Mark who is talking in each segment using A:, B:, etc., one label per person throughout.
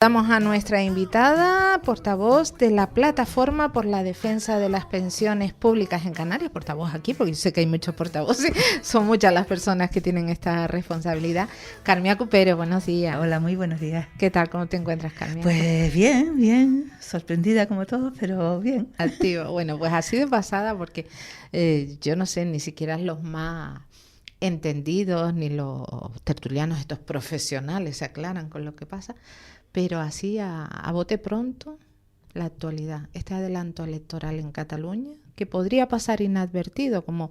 A: Damos a nuestra invitada, portavoz de la Plataforma por la Defensa de las Pensiones Públicas en Canarias, portavoz aquí, porque yo sé que hay muchos portavoces, son muchas las personas que tienen esta responsabilidad. Carmia Cupero, buenos días.
B: Hola, muy buenos días.
A: ¿Qué tal? ¿Cómo te encuentras, Carmia?
B: Pues bien, sorprendida como todos, pero bien.
A: Activo. Bueno, pues así de pasada, porque yo no sé, ni siquiera los más entendidos, ni los tertulianos, estos profesionales se aclaran con lo que pasa, pero así a bote pronto, la actualidad, este adelanto electoral en Cataluña, que podría pasar inadvertido, como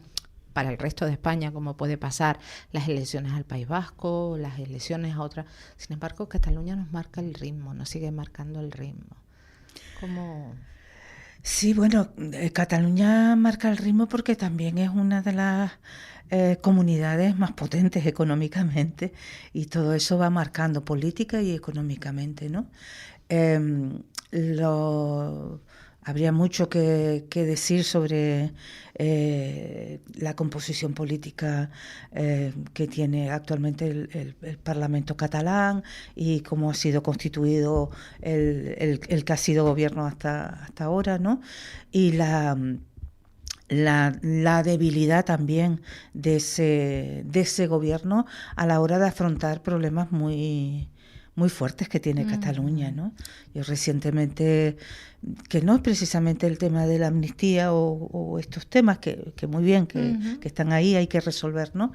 A: para el resto de España, como puede pasar las elecciones al País Vasco, las elecciones a otras. Sin embargo, Cataluña nos marca el ritmo, nos sigue marcando el ritmo. ¿Cómo?
B: Sí, bueno, Cataluña marca el ritmo porque también es una de las comunidades más potentes económicamente, y todo eso va marcando política y económicamente, ¿no? Habría mucho que decir sobre la composición política que tiene actualmente el Parlamento catalán y cómo ha sido constituido el que ha sido gobierno hasta ahora, ¿no? Y la debilidad también de ese gobierno a la hora de afrontar problemas muy fuertes que tiene Cataluña, ¿no? Yo recientemente, que no es precisamente el tema de la amnistía o estos temas que muy bien, que están ahí, hay que resolver, ¿no?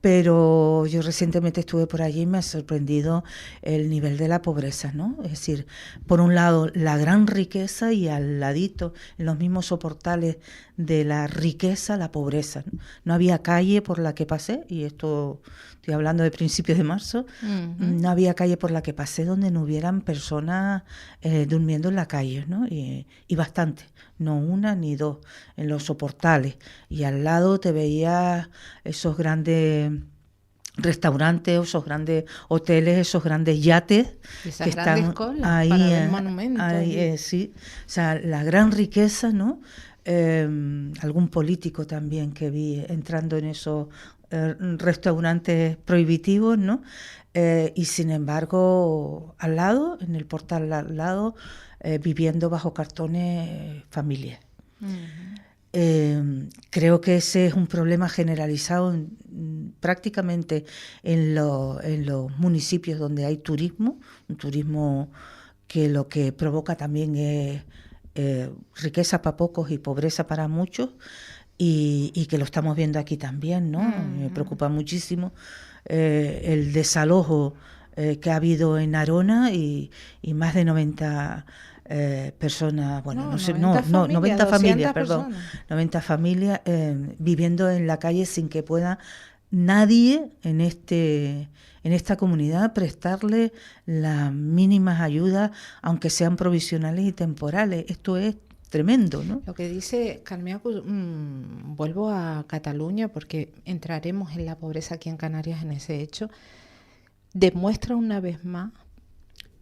B: Pero yo recientemente estuve por allí y me ha sorprendido el nivel de la pobreza, ¿no? Es decir, por un lado la gran riqueza y al ladito, en los mismos soportales de la riqueza, la pobreza, ¿no? No había calle por la que pasé, y esto estoy hablando de principios de marzo, no había calle por la que pasé donde no hubieran personas durmiendo en la calle, ¿no? Y bastante, no una ni dos, en los soportales. Y al lado te veías esos grandes restaurantes, esos grandes hoteles, esos grandes yates
A: esas
B: que
A: grandes
B: están
A: colas
B: ahí,
A: para ver monumentos.
B: Ahí, sí, o sea, la gran riqueza, ¿no? Algún político también que vi entrando en esos restaurantes prohibitivos, ¿no? Y sin embargo, al lado, en el portal al lado, viviendo bajo cartones familias. Creo que ese es un problema generalizado prácticamente en los municipios donde hay turismo, un turismo que lo que provoca también es riqueza para pocos y pobreza para muchos, y que lo estamos viendo aquí también, ¿no? Me preocupa muchísimo el desalojo que ha habido en Arona, y más de 90 personas, bueno, no sé, 90 familias, perdón, 90 familias viviendo en la calle sin que pueda nadie en esta comunidad prestarle las mínimas ayudas, aunque sean provisionales y temporales. Esto es tremendo, ¿no?
A: Lo que dice Carmia, vuelvo a Cataluña porque entraremos en la pobreza aquí en Canarias en ese hecho, demuestra una vez más,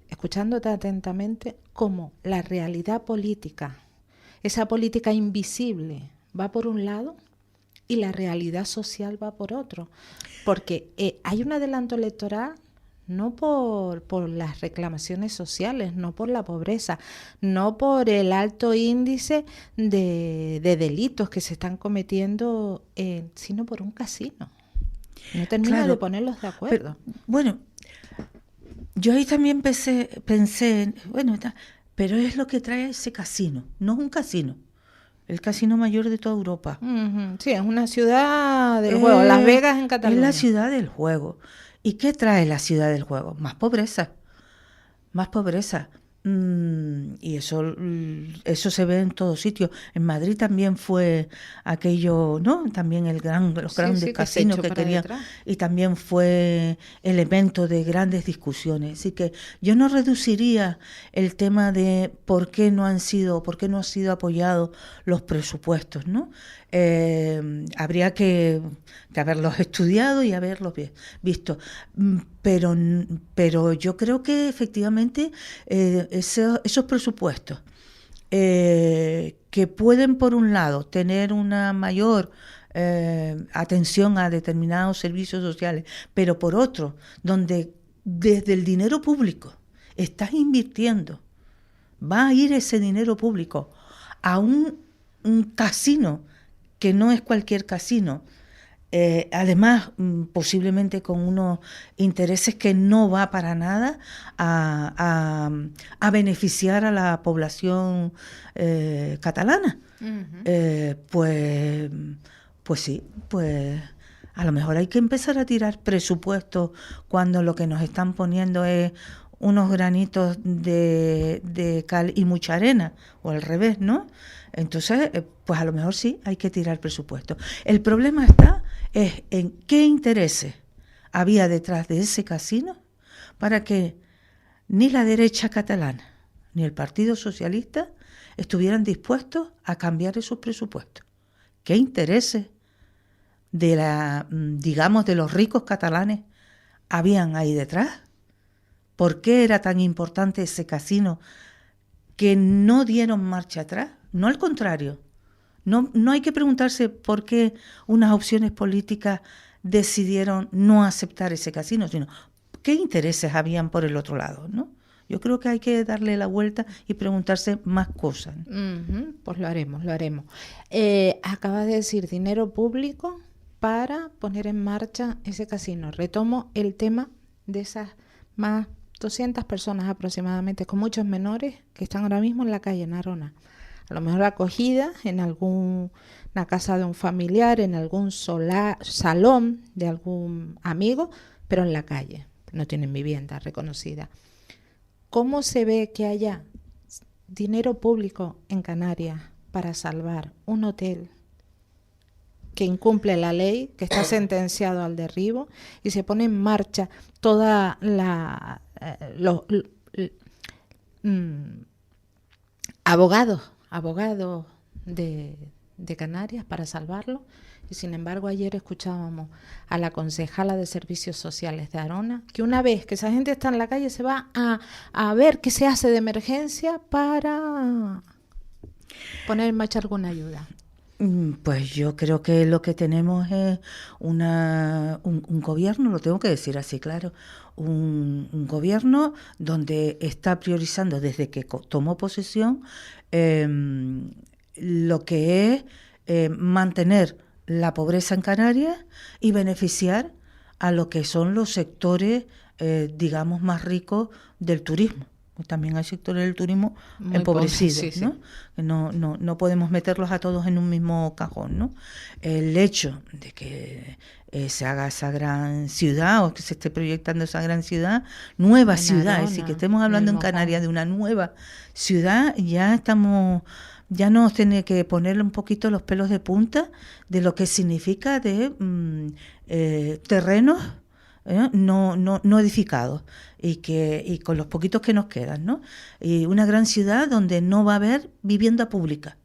A: escuchándote atentamente, cómo la realidad política, esa política invisible, va por un lado y la realidad social va por otro. Porque hay un adelanto electoral no por las reclamaciones sociales, no por la pobreza, no por el alto índice de delitos que se están cometiendo, sino por un casino. No termina de ponerlos de acuerdo.
B: Bueno, yo ahí también pensé, bueno, pero es lo que trae ese casino, no es un casino. El casino mayor de toda Europa.
A: Sí, es una ciudad del juego. Las Vegas en Cataluña.
B: Es la ciudad del juego. ¿Y qué trae la ciudad del juego? Más pobreza. Más pobreza. Y eso se ve en todos sitios. En Madrid también fue aquello, ¿no? También los grandes casinos que querían. Y también fue elemento de grandes discusiones. Así que yo no reduciría el tema de por qué no han sido apoyados los presupuestos, ¿no? Habría que haberlos estudiado y haberlos visto, pero yo creo que efectivamente esos presupuestos que pueden, por un lado, tener una mayor atención a determinados servicios sociales, pero por otro, donde desde el dinero público estás invirtiendo, va a ir ese dinero público a un casino que no es cualquier casino, además posiblemente con unos intereses que no va para nada a beneficiar a la población catalana. Pues sí, pues a lo mejor hay que empezar a tirar presupuestos cuando lo que nos están poniendo es unos granitos de cal y mucha arena, o al revés, ¿no? Entonces, pues a lo mejor sí hay que tirar presupuesto. El problema es en qué intereses había detrás de ese casino para que ni la derecha catalana ni el Partido Socialista estuvieran dispuestos a cambiar esos presupuestos. ¿Qué intereses de los ricos catalanes habían ahí detrás? ¿Por qué era tan importante ese casino que no dieron marcha atrás? No, al contrario. No hay que preguntarse por qué unas opciones políticas decidieron no aceptar ese casino, sino qué intereses habían por el otro lado, ¿no? Yo creo que hay que darle la vuelta y preguntarse más cosas.
A: Pues lo haremos. Acabas de decir dinero público para poner en marcha ese casino. Retomo el tema de esas más 200 personas aproximadamente, con muchos menores, que están ahora mismo en la calle Narona. A lo mejor acogidas en alguna casa de un familiar, en algún salón de algún amigo, pero en la calle. No tienen vivienda reconocida. ¿Cómo se ve que haya dinero público en Canarias para salvar un hotel que incumple la ley, que está sentenciado al derribo, y se pone en marcha toda abogados de Canarias para salvarlo? Y sin embargo ayer escuchábamos a la concejala de Servicios Sociales de Arona que una vez que esa gente está en la calle se va a ver qué se hace de emergencia para poner en marcha alguna ayuda.
B: Pues yo creo que lo que tenemos es un gobierno, lo tengo que decir así, claro, un gobierno donde está priorizando desde que tomó posesión lo que es mantener la pobreza en Canarias y beneficiar a lo que son los sectores, digamos, más ricos del turismo. También hay sectores del turismo muy empobrecidos, pobres, sí, ¿no? Sí. No podemos meterlos a todos en un mismo cajón, ¿no? El hecho de que se haga esa gran ciudad o que se esté proyectando esa gran ciudad, nueva ciudad, es decir, que estemos hablando en Canarias de una nueva ciudad, ya nos tiene que ponerle un poquito los pelos de punta de lo que significa de terrenos no edificados y con los poquitos que nos quedan, ¿no? Y una gran ciudad donde no va a haber vivienda pública,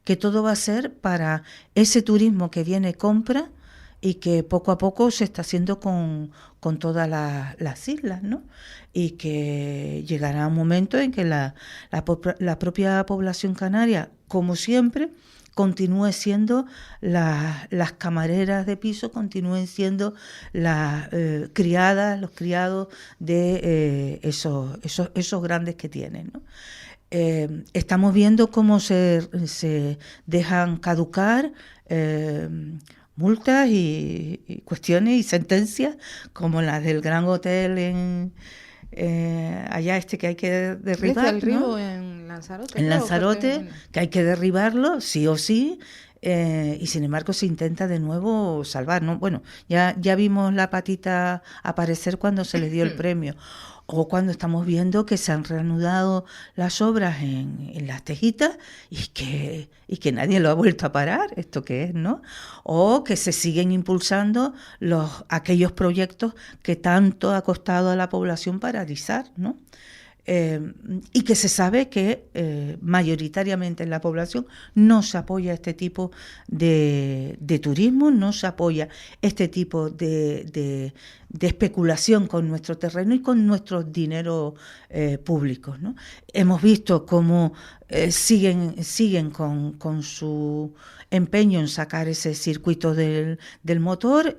B: que todo va a ser para ese turismo que viene, compra y que poco a poco se está haciendo con todas las islas, ¿no? Y que llegará un momento en que la propia población canaria, como siempre, continúe siendo las camareras de piso, continúen siendo las criadas, los criados de esos grandes que tienen, ¿no? Estamos viendo cómo se dejan caducar multas y cuestiones y sentencias como las del Gran Hotel allá que hay que derribar,
A: el río, ¿no? En Lanzarote.
B: En Lanzarote, que hay que derribarlo sí o sí, y sin embargo se intenta de nuevo salvar, ¿no? Bueno, ya vimos la patita aparecer cuando se le dio el premio, o cuando estamos viendo que se han reanudado las obras en Las Tejitas y que nadie lo ha vuelto a parar, ¿esto qué es, no? O que se siguen impulsando aquellos proyectos que tanto ha costado a la población paralizar, ¿no? Y que se sabe que mayoritariamente en la población no se apoya este tipo de turismo, no se apoya este tipo de especulación con nuestro terreno y con nuestros dineros públicos, ¿no? Hemos visto cómo siguen con su empeño en sacar ese circuito del motor.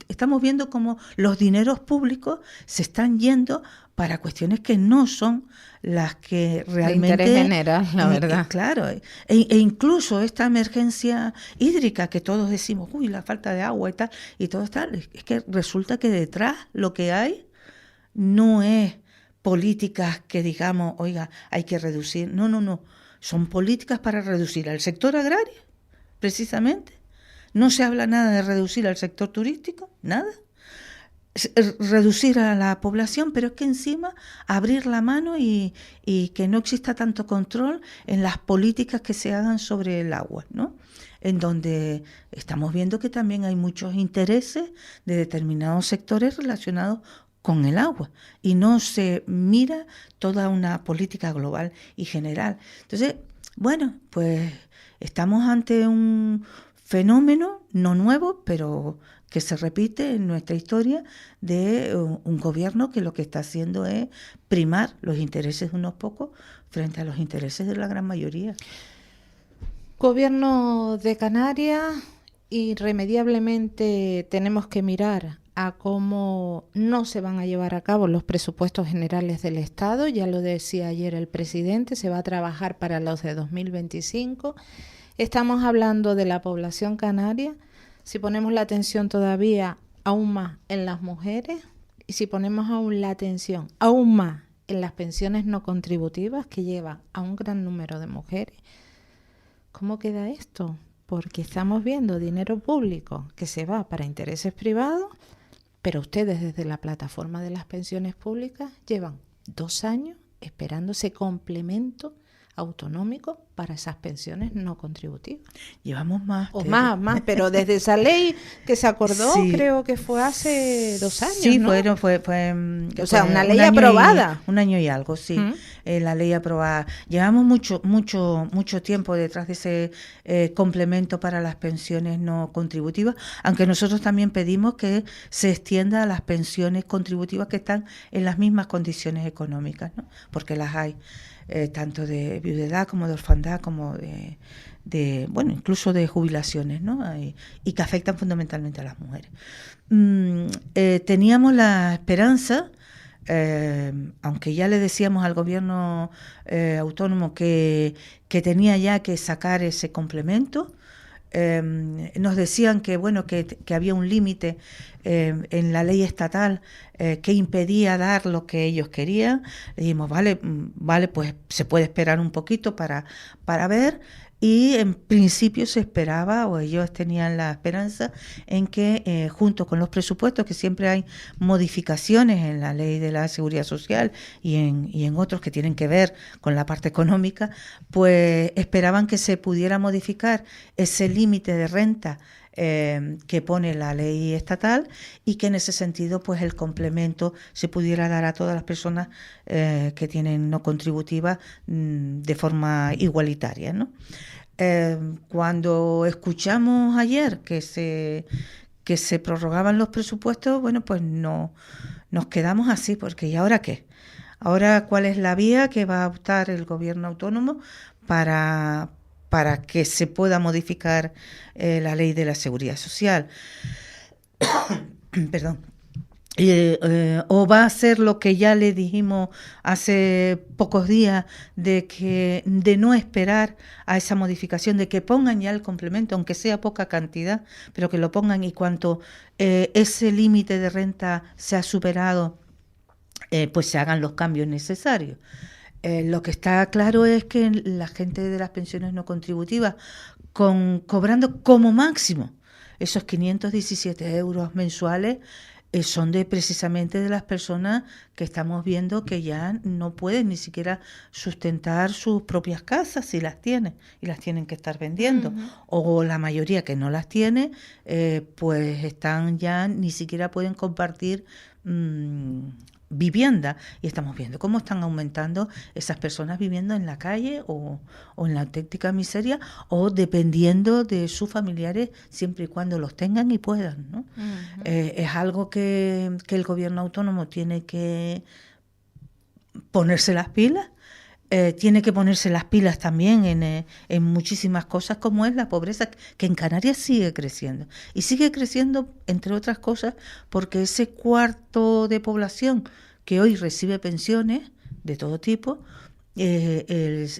B: Estamos viendo cómo los dineros públicos se están yendo para cuestiones que no son las que realmente...
A: De interés general, la verdad.
B: Claro, e incluso esta emergencia hídrica que todos decimos, uy, la falta de agua y tal, y todo está, es que resulta que detrás lo que hay no es políticas que digamos, oiga, hay que reducir, no, son políticas para reducir al sector agrario, precisamente. No se habla nada de reducir al sector turístico, nada. Reducir a la población, pero es que encima abrir la mano y que no exista tanto control en las políticas que se hagan sobre el agua, ¿no? En donde estamos viendo que también hay muchos intereses de determinados sectores relacionados con el agua y no se mira toda una política global y general. Entonces, bueno, pues estamos ante un fenómeno no nuevo, pero que se repite en nuestra historia de un gobierno que lo que está haciendo es primar los intereses de unos pocos frente a los intereses de la gran mayoría.
A: Gobierno de Canarias, irremediablemente tenemos que mirar a cómo no se van a llevar a cabo los presupuestos generales del Estado. Ya lo decía ayer el presidente, se va a trabajar para los de 2025. Estamos hablando de la población canaria. Si ponemos la atención todavía aún más en las mujeres y si ponemos aún la atención aún más en las pensiones no contributivas que llevan a un gran número de mujeres, ¿cómo queda esto? Porque estamos viendo dinero público que se va para intereses privados, pero ustedes desde la plataforma de las pensiones públicas llevan 2 años esperando ese complemento autonómico para esas pensiones no contributivas.
B: Llevamos más.
A: O más, pero desde esa ley que se acordó, sí, creo que fue hace 2 años,
B: sí,
A: ¿no?
B: fue
A: o sea, una ley aprobada.
B: Un año y algo, sí. La ley aprobada. Llevamos mucho tiempo detrás de ese complemento para las pensiones no contributivas, aunque nosotros también pedimos que se extienda a las pensiones contributivas que están en las mismas condiciones económicas, ¿no? Porque las hay. Tanto de viudedad como de orfandad, como de bueno, incluso de jubilaciones, ¿no? Y que afectan fundamentalmente a las mujeres. Teníamos la esperanza, aunque ya le decíamos al gobierno autónomo que tenía ya que sacar ese complemento. Nos decían que bueno que había un límite en la ley estatal que impedía dar lo que ellos querían. Le dijimos, vale, pues se puede esperar un poquito para ver, y en principio se esperaba, o ellos tenían la esperanza, en que junto con los presupuestos, que siempre hay modificaciones en la ley de la seguridad social y en otros que tienen que ver con la parte económica, pues esperaban que se pudiera modificar ese límite de renta que pone la ley estatal, y que en ese sentido pues el complemento se pudiera dar a todas las personas que tienen no contributiva de forma igualitaria, ¿no? Cuando escuchamos ayer que se prorrogaban los presupuestos, bueno, pues no nos quedamos así, porque ¿y ahora qué? Ahora, ¿cuál es la vía que va a optar el gobierno autónomo para que se pueda modificar la ley de la seguridad social? Perdón. O va a ser lo que ya le dijimos hace pocos días, de no esperar a esa modificación, de que pongan ya el complemento, aunque sea poca cantidad, pero que lo pongan, y cuanto ese límite de renta se ha superado, pues se hagan los cambios necesarios. Lo que está claro es que la gente de las pensiones no contributivas, cobrando como máximo esos 517 euros mensuales, son precisamente de las personas que estamos viendo que ya no pueden ni siquiera sustentar sus propias casas, si las tienen, y las tienen que estar vendiendo. Uh-huh. O la mayoría que no las tiene, pues están ya, ni siquiera pueden compartir vivienda, y estamos viendo cómo están aumentando esas personas viviendo en la calle o en la auténtica miseria, o dependiendo de sus familiares, siempre y cuando los tengan y puedan, ¿no? Uh-huh. Es algo que el gobierno autónomo tiene que ponerse las pilas. Tiene que ponerse las pilas también en muchísimas cosas, como es la pobreza, que en Canarias sigue creciendo. Y sigue creciendo, entre otras cosas, porque ese cuarto de población que hoy recibe pensiones de todo tipo,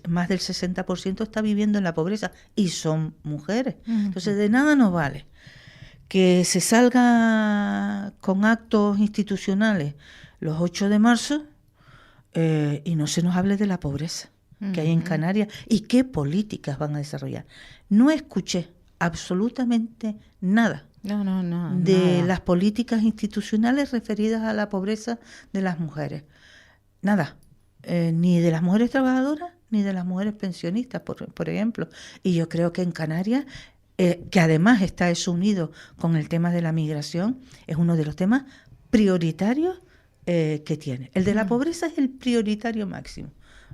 B: más del 60% está viviendo en la pobreza, y son mujeres. Uh-huh. Entonces, de nada nos vale que se salga con actos institucionales los 8 de marzo, y no se nos hable de la pobreza que hay en Canarias y qué políticas van a desarrollar. No escuché absolutamente nada de las políticas institucionales referidas a la pobreza de las mujeres. Nada. Ni de las mujeres trabajadoras ni de las mujeres pensionistas, por ejemplo. Y yo creo que en Canarias, que además está eso unido con el tema de la migración, es uno de los temas prioritarios que tiene. El de la pobreza es el prioritario máximo,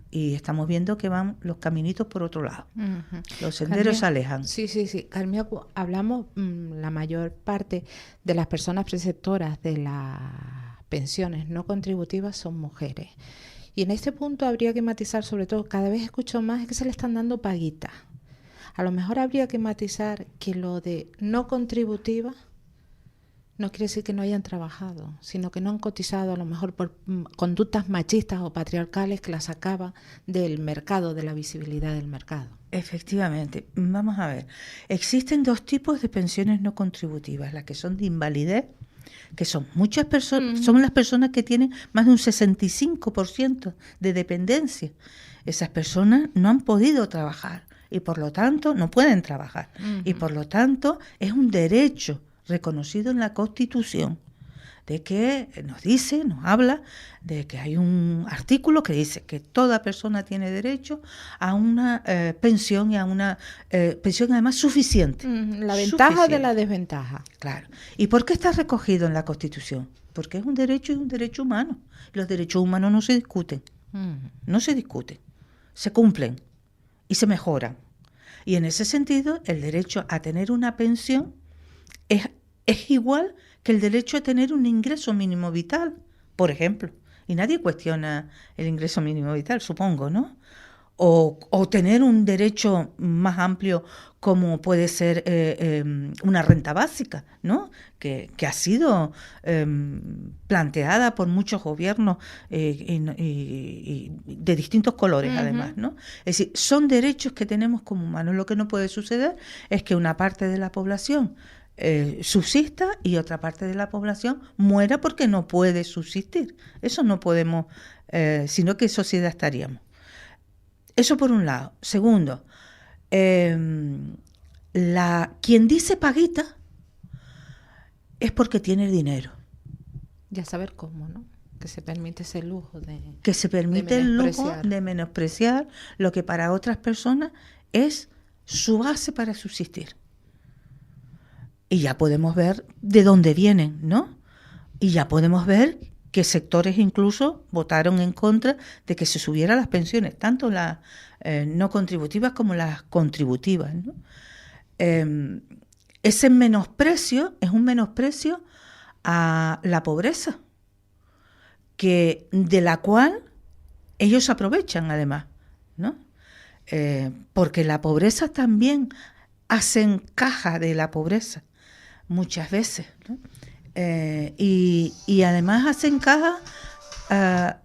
B: y estamos viendo que van los caminitos por otro lado. Uh-huh. Los senderos se alejan.
A: Sí. Carmen, hablamos la mayor parte de las personas preceptoras de las pensiones no contributivas son mujeres, y en este punto habría que matizar, sobre todo, cada vez escucho más, es que se le están dando paguitas. A lo mejor habría que matizar que lo de no contributiva no quiere decir que no hayan trabajado, sino que no han cotizado, a lo mejor por conductas machistas o patriarcales que las sacaban del mercado, de la visibilidad del mercado.
B: Efectivamente. Vamos a ver. Existen 2 tipos de pensiones no contributivas: las que son de invalidez, que son muchas personas, son las personas que tienen más de un 65% de dependencia. Esas personas no han podido trabajar y por lo tanto no pueden trabajar. Uh-huh. Y por lo tanto es un derecho reconocido en la Constitución, de que nos habla de que hay un artículo que dice que toda persona tiene derecho a una pensión, y a una pensión además suficiente.
A: La ventaja de la desventaja.
B: Claro. ¿Y por qué está recogido en la Constitución? Porque es un derecho, y un derecho humano. Los derechos humanos no se discuten. No se discuten. Se cumplen y se mejoran. Y en ese sentido, el derecho a tener una pensión es igual que el derecho a tener un ingreso mínimo vital, por ejemplo. Y nadie cuestiona el ingreso mínimo vital, supongo, ¿no? O tener un derecho más amplio, como puede ser una renta básica, ¿no? Que ha sido planteada por muchos gobiernos y de distintos colores, uh-huh. Además, ¿no? Es decir, son derechos que tenemos como humanos. Lo que no puede suceder es que una parte de la población subsista y otra parte de la población muera porque no puede subsistir. Eso no podemos, sino ¿qué sociedad estaríamos? Eso por un lado. Segundo, quien dice paguita es porque tiene dinero.
A: Ya saber cómo, ¿no? Que se permite ese lujo
B: el lujo de menospreciar lo que para otras personas es su base para subsistir. Y ya podemos ver de dónde vienen, ¿no? Y ya podemos ver que sectores incluso votaron en contra de que se subieran las pensiones, tanto las no contributivas como las contributivas, ¿no? Ese menosprecio es un menosprecio a la pobreza, de la cual ellos aprovechan además, ¿no? Porque la pobreza también hacen caja de la pobreza muchas veces, ¿no? Y además hacen caja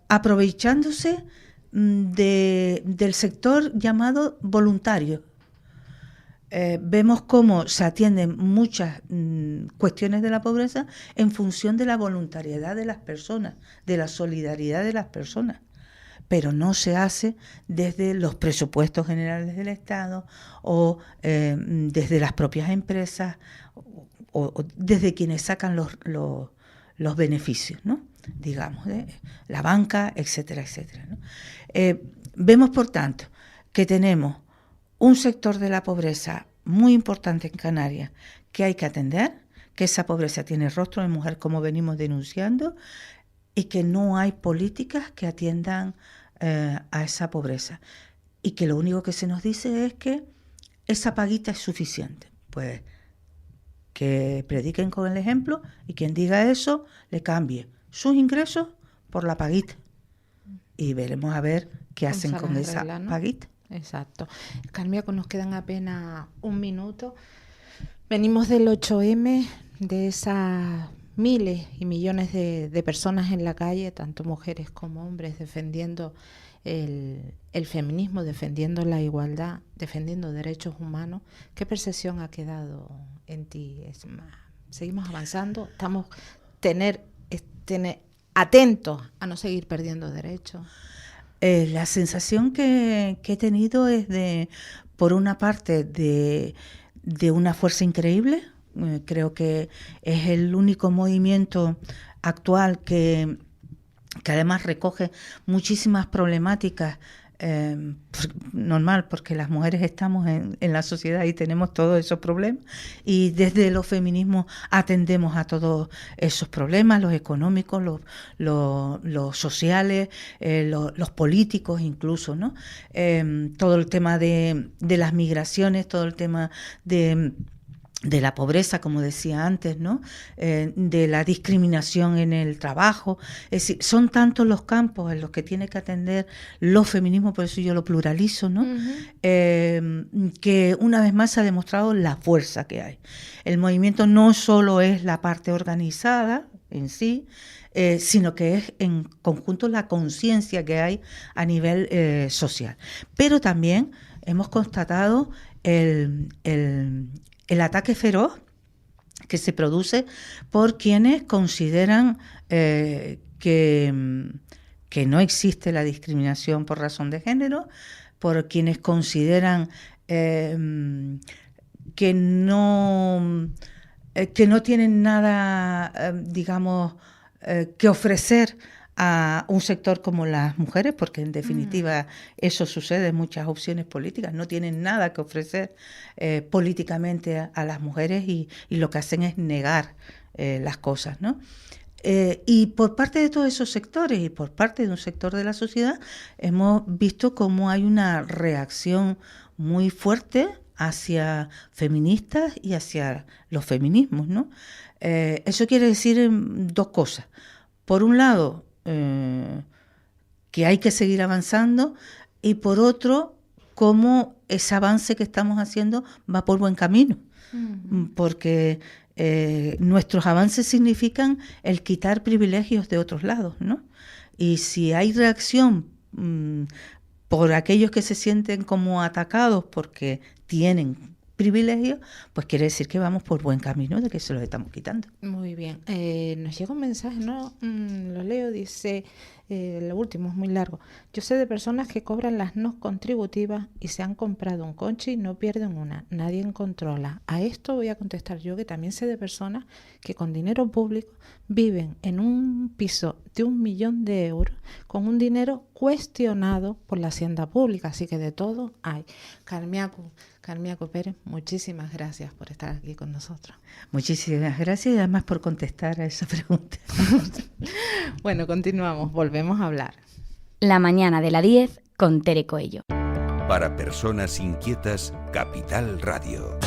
B: aprovechándose del sector llamado voluntario. Vemos cómo se atienden muchas cuestiones de la pobreza en función de la voluntariedad de las personas, de la solidaridad de las personas, pero no se hace desde los presupuestos generales del Estado o desde las propias empresas o desde quienes sacan los beneficios, ¿no? Digamos, la banca, etcétera, etcétera, ¿no? Vemos, por tanto, que tenemos un sector de la pobreza muy importante en Canarias que hay que atender, que esa pobreza tiene rostro de mujer, como venimos denunciando, y que no hay políticas que atiendan a esa pobreza. Y que lo único que se nos dice es que esa paguita es suficiente. Pues que prediquen con el ejemplo y quien diga eso le cambie sus ingresos por la paguita. Y veremos a ver qué hacen con esa paguita.
A: Exacto. Carmiaco, nos quedan apenas un minuto. Venimos del 8M, de esas miles y millones de personas en la calle, tanto mujeres como hombres, defendiendo el feminismo, defendiendo la igualdad, defendiendo derechos humanos. ¿Qué percepción ha quedado en ti? ¿Seguimos avanzando? ¿Estamos tener atentos a no seguir perdiendo derechos?
B: La sensación que he tenido es por una parte, de una fuerza increíble. Creo que es el único movimiento actual que además recoge muchísimas problemáticas, normal, porque las mujeres estamos en la sociedad y tenemos todos esos problemas, y desde los feminismos atendemos a todos esos problemas, los económicos, los sociales, los políticos incluso, ¿no? Todo el tema de las migraciones, todo el tema de la pobreza, como decía antes, ¿no? De la discriminación en el trabajo. Es decir, son tantos los campos en los que tiene que atender los feminismos, por eso yo lo pluralizo, ¿no? Que una vez más se ha demostrado la fuerza que hay. El movimiento no solo es la parte organizada en sí, sino que es en conjunto la conciencia que hay a nivel social. Pero también hemos constatado el ataque feroz que se produce por quienes consideran que no existe la discriminación por razón de género, por quienes consideran que no tienen nada, digamos, que ofrecer a un sector como las mujeres, porque en definitiva eso sucede en muchas opciones políticas, no tienen nada que ofrecer políticamente a las mujeres y lo que hacen es negar las cosas, ¿no? Y por parte de todos esos sectores y por parte de un sector de la sociedad hemos visto cómo hay una reacción muy fuerte hacia feministas y hacia los feminismos, ¿no? Eso quiere decir dos cosas. Por un lado, que hay que seguir avanzando, y por otro, cómo ese avance que estamos haciendo va por buen camino, porque nuestros avances significan el quitar privilegios de otros lados, ¿no? Y si hay reacción por aquellos que se sienten como atacados porque tienen privilegios, pues quiere decir que vamos por buen camino de que se los estamos quitando.
A: Muy bien. Nos llega un mensaje, ¿no? Lo leo, dice, lo último es muy largo. Yo sé de personas que cobran las no contributivas y se han comprado un coche y no pierden una. Nadie controla. A esto voy a contestar yo, que también sé de personas que con dinero público viven en un piso de 1 millón de euros con un dinero cuestionado por la hacienda pública. Así que de todo hay. Carmiaco Pérez, muchísimas gracias por estar aquí con nosotros.
B: Muchísimas gracias y además por contestar a esa pregunta.
A: Bueno, continuamos, volvemos a hablar.
C: La mañana de la 10 con Tere Coello.
D: Para personas inquietas, Capital Radio.